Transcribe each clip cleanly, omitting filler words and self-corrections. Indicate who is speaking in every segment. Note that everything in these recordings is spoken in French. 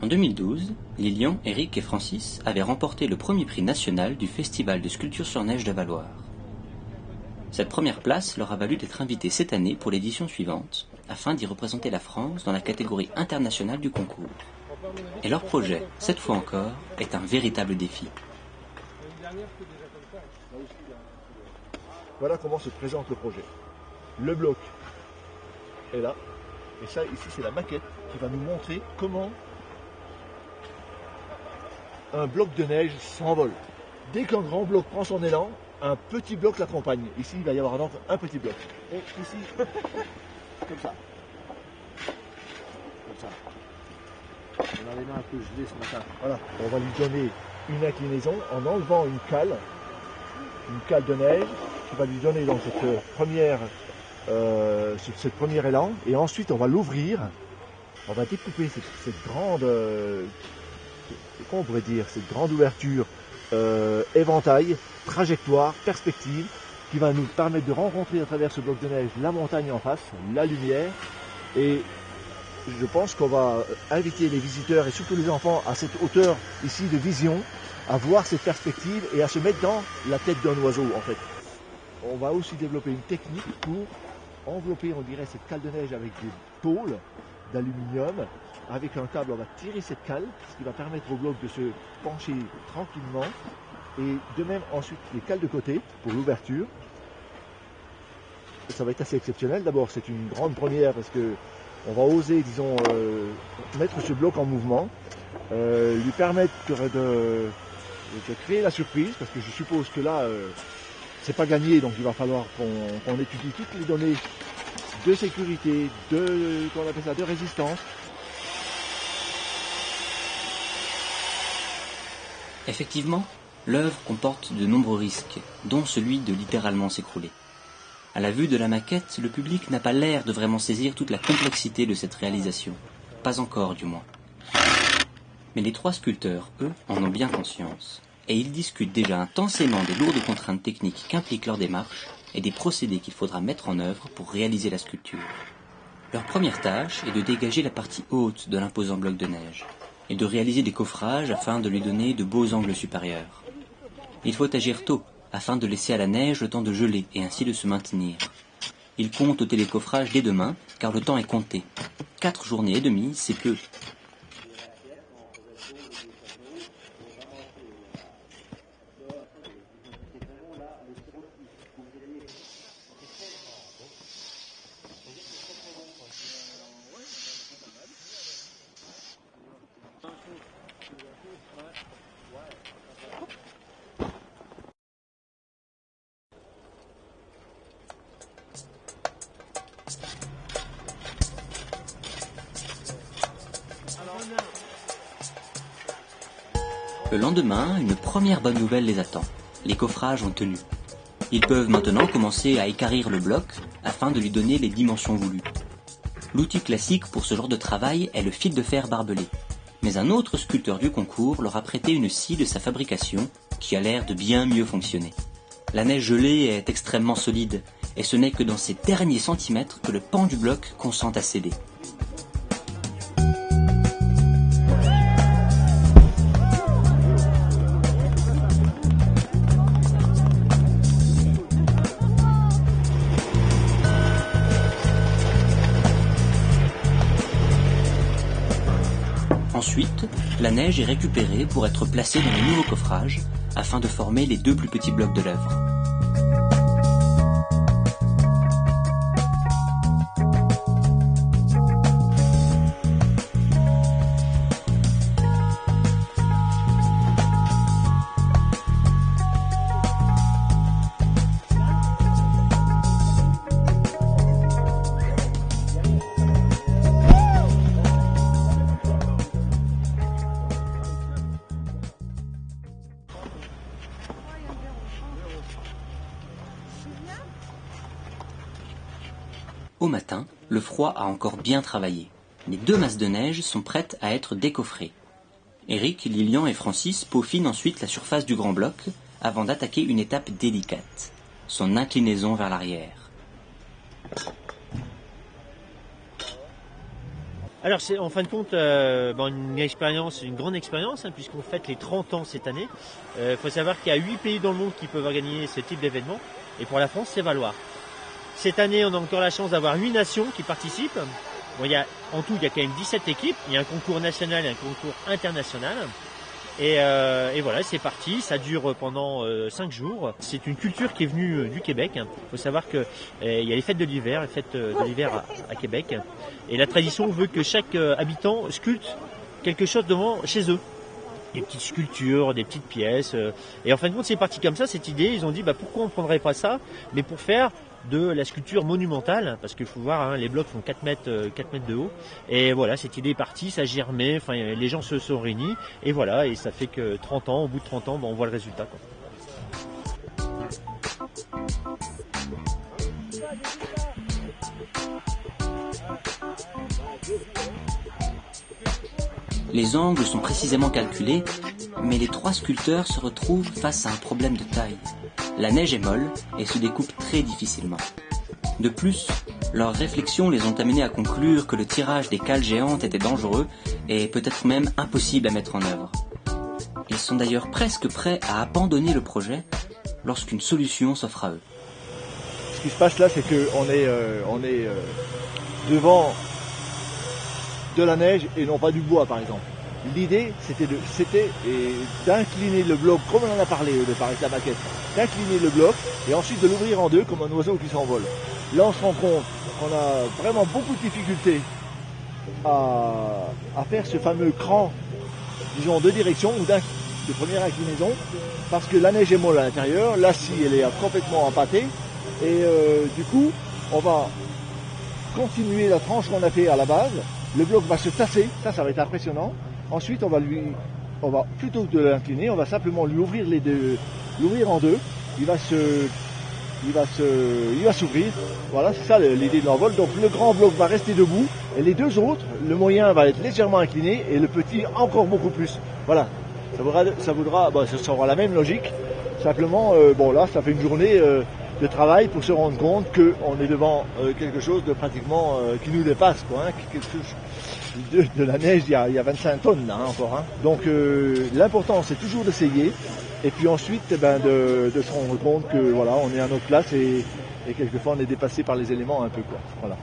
Speaker 1: En 2012, Lilian, Eric et Francis avaient remporté le premier prix national du Festival de sculpture sur neige de Valloire. Cette première place leur a valu d'être invités cette année pour l'édition suivante, afin d'y représenter la France dans la catégorie internationale du concours. Et leur projet, cette fois encore, est un véritable défi.
Speaker 2: Voilà comment se présente le projet. Le bloc est là, et ça ici c'est la maquette qui va nous montrer comment un bloc de neige s'envole. Dès qu'un grand bloc prend son élan, un petit bloc l'accompagne. Ici, il va y avoir donc un petit bloc. Et ici, comme ça. Comme ça. On a les mains un peu gelées ce matin. Voilà, on va lui donner une inclinaison en enlevant une cale de neige, qui va lui donner donc cette première élan. Et ensuite, on va l'ouvrir. On va découper cette grande... comment on pourrait dire, cette grande ouverture, éventail, trajectoire, perspective, qui va nous permettre de rencontrer à travers ce bloc de neige la montagne en face, la lumière, et je pense qu'on va inviter les visiteurs et surtout les enfants à cette hauteur ici de vision, à voir cette perspective et à se mettre dans la tête d'un oiseau en fait. On va aussi développer une technique pour envelopper, on dirait, cette cale de neige avec des tôles d'aluminium. Avec un câble, on va tirer cette cale, ce qui va permettre au bloc de se pencher tranquillement. Et de même, ensuite, les cales de côté pour l'ouverture. Ça va être assez exceptionnel. D'abord, c'est une grande première parce que on va oser, disons, mettre ce bloc en mouvement, lui permettre de créer la surprise, parce que je suppose que là, c'est pas gagné, donc il va falloir qu'on étudie toutes les données de sécurité, qu'on appelle ça, de résistance.
Speaker 1: Effectivement, l'œuvre comporte de nombreux risques, dont celui de littéralement s'écrouler. À la vue de la maquette, le public n'a pas l'air de vraiment saisir toute la complexité de cette réalisation. Pas encore, du moins. Mais les trois sculpteurs, eux, en ont bien conscience. Et ils discutent déjà intensément des lourdes contraintes techniques qu'implique leur démarche et des procédés qu'il faudra mettre en œuvre pour réaliser la sculpture. Leur première tâche est de dégager la partie haute de l'imposant bloc de neige et de réaliser des coffrages afin de lui donner de beaux angles supérieurs. Il faut agir tôt, afin de laisser à la neige le temps de geler et ainsi de se maintenir. Ils comptent ôter les coffrages dès demain, car le temps est compté. 4 journées et demie, c'est peu. Le lendemain, une première bonne nouvelle les attend. Les coffrages ont tenu. Ils peuvent maintenant commencer à équarrir le bloc afin de lui donner les dimensions voulues. L'outil classique pour ce genre de travail est le fil de fer barbelé. Mais un autre sculpteur du concours leur a prêté une scie de sa fabrication qui a l'air de bien mieux fonctionner. La neige gelée est extrêmement solide et ce n'est que dans ces derniers centimètres que le pan du bloc consent à céder. Ensuite, la neige est récupérée pour être placée dans le nouveau coffrage afin de former les 2 plus petits blocs de l'œuvre. Au matin, le froid a encore bien travaillé. Les 2 masses de neige sont prêtes à être décoffrées. Eric, Lilian et Francis peaufinent ensuite la surface du grand bloc avant d'attaquer une étape délicate, son inclinaison vers l'arrière.
Speaker 3: Alors c'est en fin de compte une grande expérience, puisqu'on fête les 30 ans cette année. Faut savoir qu'il y a 8 pays dans le monde qui peuvent organiser ce type d'événement, et pour la France c'est Valoir. Cette année on a encore la chance d'avoir 8 nations qui participent. Bon, en tout il y a quand même 17 équipes, il y a un concours national et un concours international. Et voilà, c'est parti, ça dure pendant 5 jours. C'est une culture qui est venue du Québec. Il faut savoir qu'il y a les fêtes de l'hiver, à Québec. Et la tradition veut que chaque habitant sculpte quelque chose devant chez eux. Des petites sculptures, des petites pièces. Et en fin de compte, c'est parti comme ça, cette idée. Ils ont dit, pourquoi on ne prendrait pas ça, mais pour faire de la sculpture monumentale, parce qu'il faut voir, les blocs font 4 mètres de haut. Et voilà, cette idée est partie, ça a germé, les gens se sont réunis, et voilà, et ça fait que 30 ans, au bout de 30 ans, on voit le résultat, quoi.
Speaker 1: Les angles sont précisément calculés, mais les 3 sculpteurs se retrouvent face à un problème de taille. La neige est molle et se découpe très difficilement. De plus, leurs réflexions les ont amenés à conclure que le tirage des cales géantes était dangereux et peut-être même impossible à mettre en œuvre. Ils sont d'ailleurs presque prêts à abandonner le projet lorsqu'une solution s'offre à eux.
Speaker 2: Ce qui se passe là, c'est qu'on est devant de la neige et non pas du bois, par exemple. L'idée, c'était d'incliner le bloc, comme on en a parlé au départ avec la maquette, d'incliner le bloc et ensuite de l'ouvrir en deux comme un oiseau qui s'envole. Là, on se rend compte qu'on a vraiment beaucoup de difficultés à faire ce fameux cran, disons, de direction ou de première inclinaison, parce que la neige est molle à l'intérieur, la scie, elle est complètement empâtée, et du coup, on va continuer la tranche qu'on a fait à la base. Le bloc va se tasser, ça va être impressionnant. Ensuite, on va plutôt que de l'incliner, on va simplement lui ouvrir l'ouvrir en deux. Il va s'ouvrir. Voilà, c'est ça l'idée de l'envol. Donc le grand bloc va rester debout et les deux autres, le moyen va être légèrement incliné et le petit encore beaucoup plus. Voilà, ça aura la même logique. Simplement, là, ça fait une journée de travail pour se rendre compte qu'on est devant quelque chose de pratiquement qui nous dépasse, quoi. Quelque chose de la neige, il y a 25 tonnes là, encore. Donc l'important, c'est toujours d'essayer. Et puis ensuite, de se rendre compte que voilà, on est à notre place et quelquefois on est dépassé par les éléments un peu, quoi. Voilà.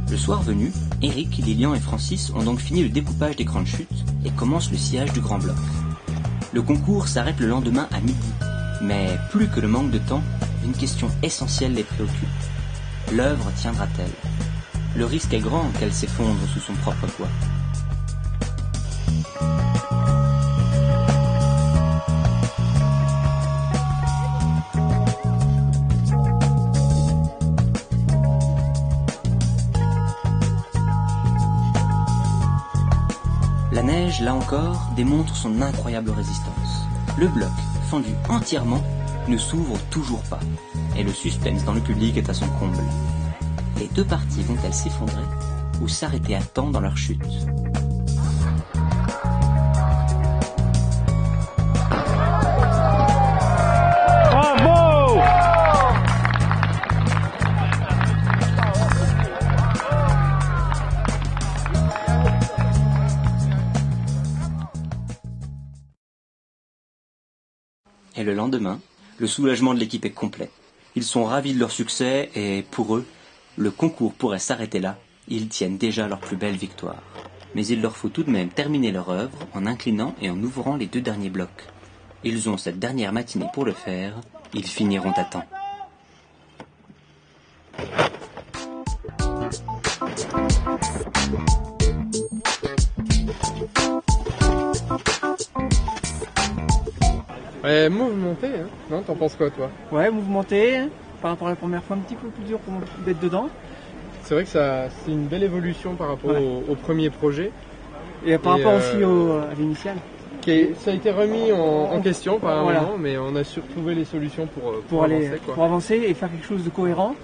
Speaker 1: Le soir venu, Eric, Lilian et Francis ont donc fini le découpage des grandes chutes et commencent le sciage du grand bloc. Le concours s'arrête le lendemain à midi, mais plus que le manque de temps, une question essentielle les préoccupe. L'œuvre tiendra-t-elle ? Le risque est grand qu'elle s'effondre sous son propre poids. La neige, là encore, démontre son incroyable résistance. Le bloc, fendu entièrement, ne s'ouvre toujours pas, et le suspense dans le public est à son comble. Les deux parties vont-elles s'effondrer ou s'arrêter à temps dans leur chute ? Et le lendemain, le soulagement de l'équipe est complet. Ils sont ravis de leur succès et, pour eux, le concours pourrait s'arrêter là. Ils tiennent déjà leur plus belle victoire. Mais il leur faut tout de même terminer leur œuvre en inclinant et en ouvrant les deux derniers blocs. Ils ont cette dernière matinée pour le faire. Ils finiront à temps.
Speaker 4: Mouvementé, hein. Non, t'en penses quoi, toi?
Speaker 5: Ouais, mouvementé, par rapport à la première fois, un petit peu plus dur pour d'être dedans.
Speaker 4: C'est vrai que c'est une belle évolution par rapport au premier projet.
Speaker 5: Et par rapport aussi à l'initial.
Speaker 4: Ça a été remis en question par un
Speaker 5: Voilà.
Speaker 4: moment, mais on a su retrouver les solutions pour
Speaker 5: aller,
Speaker 4: avancer, quoi.
Speaker 5: pour avancer et faire quelque chose de cohérent.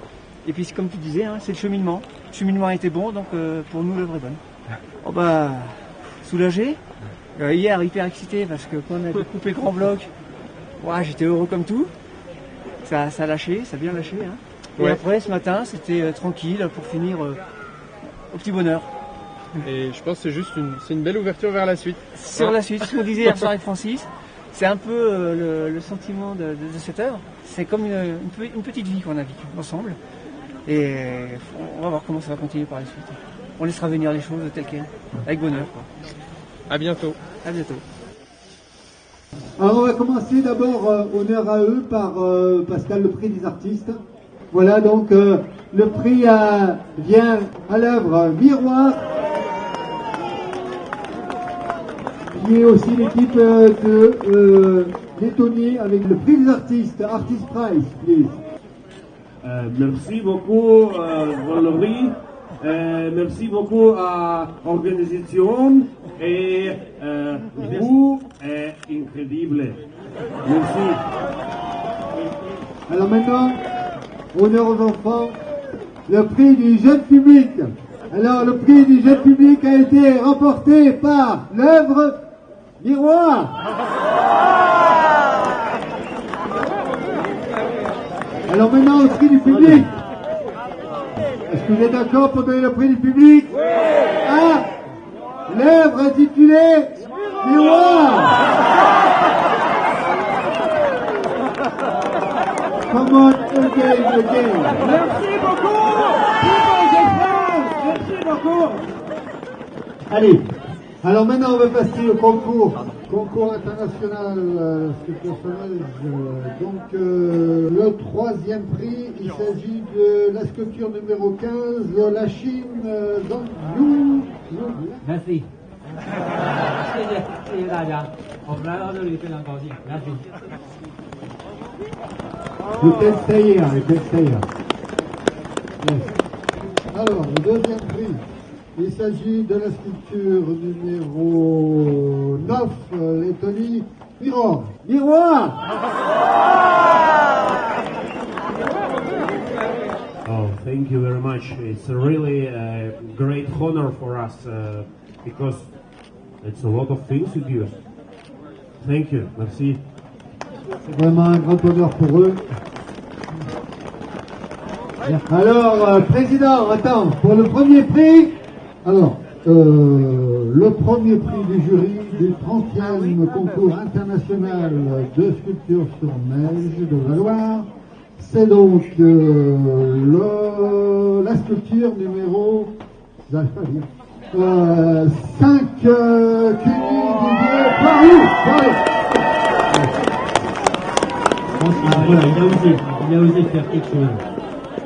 Speaker 5: Et puis comme tu disais, hein, c'est le cheminement. Le cheminement a été bon, donc pour nous l'œuvre est bonne. Oh bah, soulagé. Hier, hyper excité parce que quand on a découpé grand bloc, ouais, j'étais heureux comme tout. Ça a lâché, ça a bien lâché. Hein. Et
Speaker 4: Ouais.
Speaker 5: après, ce matin, c'était tranquille pour finir au petit bonheur.
Speaker 4: Et je pense que c'est une belle ouverture vers la suite.
Speaker 5: Sur la suite, ce qu'on disait hier soir avec Francis, c'est un peu le sentiment de cette œuvre. C'est comme une petite vie qu'on a vécue ensemble. Et on va voir comment ça va continuer par la suite. On laissera venir les choses telles quelles, avec bonheur. Quoi.
Speaker 4: À bientôt.
Speaker 5: À bientôt.
Speaker 6: Alors on va commencer d'abord, honneur à eux, par Pascal, le prix des artistes. Voilà, donc le prix vient à l'œuvre Miroir, qui est aussi l'équipe de Lettonie avec le prix des artistes, Artist Prize, please.
Speaker 7: Merci beaucoup, Valérie. Merci beaucoup à l'organisation et vous êtes incroyable. Merci.
Speaker 6: Alors maintenant, honneur aux enfants, le prix du jeune public. Alors le prix du jeune public a été remporté par l'œuvre Miroir. Alors maintenant, le prix du public. Est-ce que vous êtes d'accord pour donner le prix du public? Oui. Ah, l'œuvre intitulée Miroir. Come on, again. Merci beaucoup. Merci beaucoup. Allez. Alors maintenant, on va passer au concours international sculpture sauvage. Donc le troisième prix, il s'agit de la sculpture numéro 15, la Chine, Zhongyu.
Speaker 8: Merci. 谢谢大家，我们来到这里非常高兴。Merci.
Speaker 6: You can stay here, you can stay here. Yes. Alors, le deuxième prix, il s'agit de la sculpture numéro 9, Lettonie, Miroir. Miroir.
Speaker 7: Oh, thank you very much. It's really a great honor for us because it's a lot of things you do. Thank you. Merci.
Speaker 6: C'est vraiment un grand honneur pour eux. Alors, Président, attends, pour le premier prix, alors, le premier prix du jury du 30e concours international de sculpture sur neige de Valoir, c'est donc la sculpture numéro, j'arrive pas à dire, 5 Cuny Didier Paris.
Speaker 8: Voilà, il a osé faire quelque chose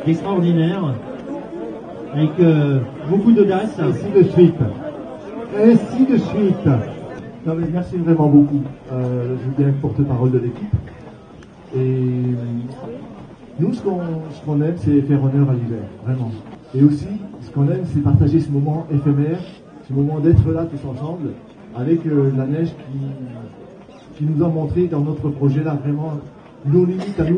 Speaker 8: d'extraordinaire, avec beaucoup d'audace.
Speaker 6: Ainsi de suite. Ainsi de suite.
Speaker 2: Non, mais merci vraiment beaucoup. Je viens porte-parole de l'équipe. Et nous, ce qu'on aime, c'est faire honneur à l'hiver, vraiment. Et aussi, ce qu'on aime, c'est partager ce moment éphémère, ce moment d'être là tous ensemble, avec la neige qui nous a montré dans notre projet là, vraiment, nos limites à nous,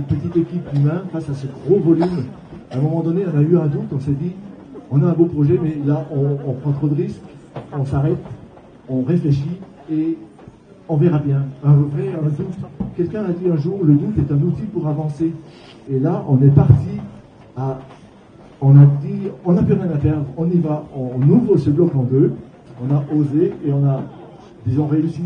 Speaker 2: petite équipe humaine, face à ce gros volume. À un moment donné, on a eu un doute, on s'est dit, on a un beau projet, mais là, on prend trop de risques, on s'arrête, on réfléchit et on verra bien. Un doute. Quelqu'un a dit un jour, le doute est un outil pour avancer. Et là, on est parti on a dit, on n'a plus rien à perdre, on y va, on ouvre ce bloc en deux, on a osé et on a, disons, réussi.